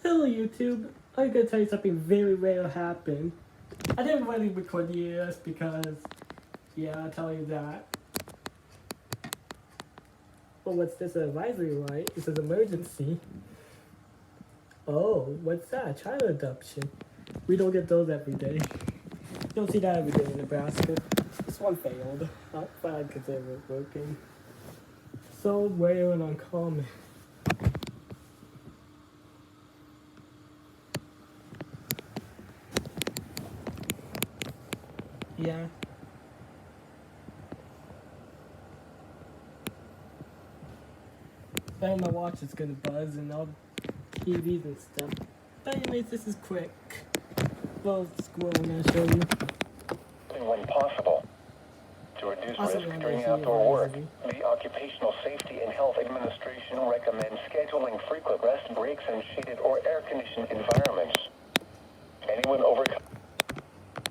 Hello YouTube, I'm gonna tell you something very rare happened. I didn't really record this because, yeah, I'll tell you that. Well, what's this advisory light? It says emergency. Oh, what's that? Child abduction. We don't get those every day. You don't see that every day in Nebraska. This one failed. Not bad because it was working. So rare and uncommon. Yeah. Then my watch is gonna buzz and all TVs and stuff. But anyways, this is quick. Well, squirrel I'm gonna show you. When possible. To reduce Also, risk I'm during gonna outdoor work, advisory. the Occupational Safety and Health Administration recommends scheduling frequent rest breaks in shaded or air-conditioned environments. Anyone over